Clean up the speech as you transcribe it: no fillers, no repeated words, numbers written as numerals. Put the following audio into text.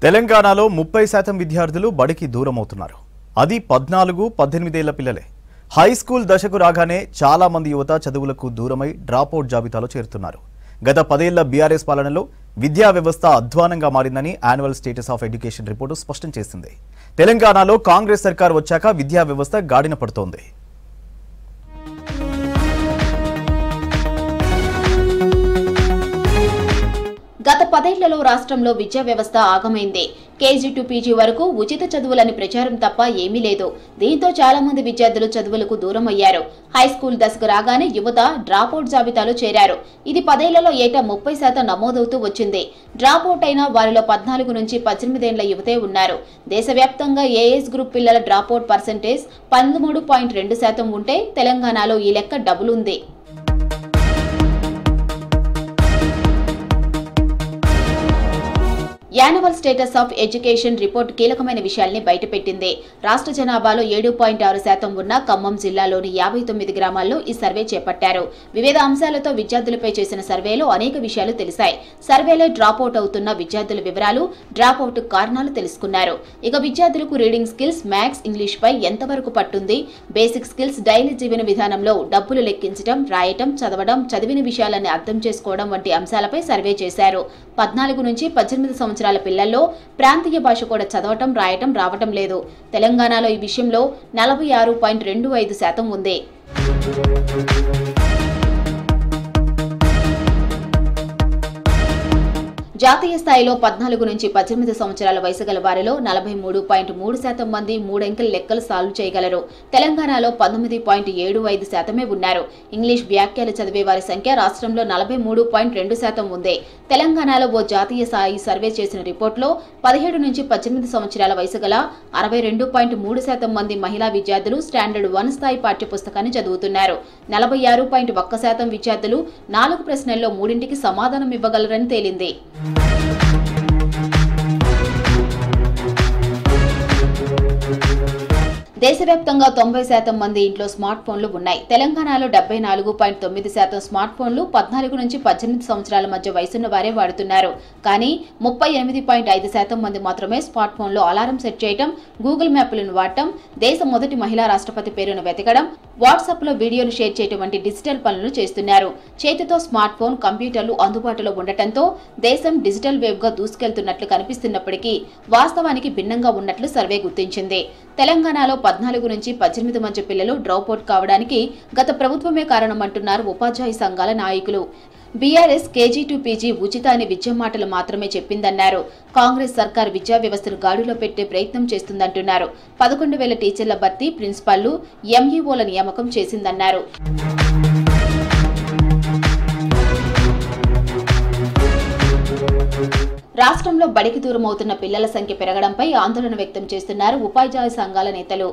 తెలంగాణలో 30% విద్యార్థులు బడికి దూరమవుతున్నారు. అది 14-18 ఏళ్ల పిల్లలే. హై స్కూల్ దశకు రాగానే చాలా మంది యువత చదువులకు దూరమై డ్రాప్అవుట్ జాబితాలో చేరుతున్నారు. గత 10 ఏళ్ల బీఆర్ఎస్ పాలనలో విద్యా వ్యవస్థ అధ్వానంగా మారిందని annual status of education report స్పష్టం చేసింది. తెలంగాణలో కాంగ్రెస్ సర్కార్ వచ్చాక విద్యా వ్యవస్థ గాడిన పడుతోంది. గత 10 ఏళ్లలో రాష్ట్రంలో విద్యా వ్యవస్థ ఆగమైంది. కేజీ టు పీజీ వరకు ఉచిత చదువులని ప్రచారం తప్ప ఏమీ లేదు. దీంతో చాలా మంది విద్యార్థులు చదువులకు దూరం అయ్యారు. హై స్కూల్ దశకు రాగానే యువత డ్రాప్అవుట్ జాబితాలో చేరారు. ఇది 10 ఏళ్లలో ఏటా 30% నమోదవుతూ వచ్చింది. డ్రాప్అవుట్ అయిన వారిలో 14 నుంచి 18 ఏళ్ల యువతే ఉన్నారు. దేశవ్యాప్తంగా ఏఎస్ గ్రూప్ పిల్లల డ్రాప్అవుట్ పర్సెంటేజ్ 13.2% ఉంటే తెలంగాణలో ఈ లెక్క డబుల్ ఉంది. Annual status of education report కీలకమైన విషయాల్ని బయటపెట్టింది. రాష్ట్ర జనాభాలో 7.6% ఉన్న ఖమ్మం జిల్లాలోని 59 గ్రామాల్లో ఈ సర్వే చేపట్టారు. వివిధ అంశాలతో విద్యార్థులపై చేసిన సర్వేలో అనేక విషయాలు తెలిసాయి. సర్వేలో డ్రాప్అవుట్ అవుతున్న విద్యార్థుల వివరాలు, డ్రాప్అవుట్ కారణాలు తెలుసుకున్నారు. ఇక విద్యార్థులకు రీడింగ్ స్కిల్స్, మ్యాథ్స్, ఇంగ్లీష్ పై ఎంతవరకు పట్టుంది, బేసిక్ స్కిల్స్, డైలీ జీవన విధానంలో డబ్బులు లెక్కించడం, రాయటం, చదవడం, చదివిన విషయాలని అర్థం చేసుకోవడం వంటి అంశాలపై సర్వే చేశారు. 14 నుంచి 18 సంవత్సరాల పిల్లల్లో ప్రాంతీయ భాష కూడా చదవటం, రాయటం రావటం లేదు. తెలంగాణలో ఈ విషయంలో 46.25% ఉంది. జాతీయ స్థాయిలో 14 నుంచి 18 సంవత్సరాల వయసు గల వారిలో 43.3% మంది 3 అంకెల లెక్కలు సాల్వ్ చేయగలరు. తెలంగాణలో 19.75% ఉన్నారు. ఇంగ్లీష్ వ్యాఖ్యలు చదివే వారి సంఖ్య రాష్ట్రంలో 43.2% ఉంది. తెలంగాణలో ఓ జాతీయ స్థాయి సర్వే చేసిన రిపోర్టులో 17 నుంచి 18 సంవత్సరాల వయసు గల 62.3% మంది మహిళా విద్యార్థులు స్టాండర్డ్ 1 స్థాయి పాఠ్యపుస్తకాన్ని చదువుతున్నారు. 46.1% విద్యార్థులు 4 ప్రశ్నల్లో 3ంటికి సమాధానం ఇవ్వగలరని తేలింది. దేశవ్యాప్తంగా 90% మంది ఇంట్లో స్మార్ట్ ఫోన్లు ఉన్నాయి. తెలంగాణలో 74.9% స్మార్ట్ ఫోన్లు 14 నుంచి 18 సంవత్సరాల మధ్య వయసున్న వారే వాడుతున్నారు. కానీ 38.5% మంది మాత్రమే స్మార్ట్ ఫోన్లో అలారం సెట్ చేయడం, గూగుల్ మ్యాప్లను వాడటం, దేశ మొదటి మహిళా రాష్ట్రపతి పేరును వెతకడం, వాట్సాప్ లో వీడియోలు షేర్ చేయడం వంటి డిజిటల్ పనులు చేస్తున్నారు. చేతితో స్మార్ట్ ఫోన్, కంప్యూటర్లు అందుబాటులో ఉండటంతో దేశం డిజిటల్ వేవ్ గా దూసుకెళ్తున్నట్లు కనిపిస్తున్నప్పటికీ వాస్తవానికి భిన్నంగా ఉన్నట్లు సర్వే గుర్తించింది. తెలంగాణలో 14 నుంచి 18 మధ్య పిల్లలు డ్రాప్అవుట్ కావడానికి గత ప్రభుత్వమే కారణమంటున్నారు ఉపాధ్యాయ సంఘాల నాయకులు. బీఆర్ఎస్ కేజీ టు పీజీ ఉచిత అనే విద్య మాటలు మాత్రమే చెప్పిందన్నారు. కాంగ్రెస్ సర్కార్ విద్యా వ్యవస్థను గాడిలో పెట్టే ప్రయత్నం చేస్తుందంటున్నారు. 11,000 టీచర్ల భర్తీ, ప్రిన్సిపాల్లు, ఎంఈఓల నియామకం చేసిందన్నారు. రాష్ట్రంలో బడికి దూరం అవుతున్న పిల్లల సంఖ్య పెరగడంపై ఆందోళన వ్యక్తం చేస్తున్నారు ఉపాధ్యాయ సంఘాల నేతలు.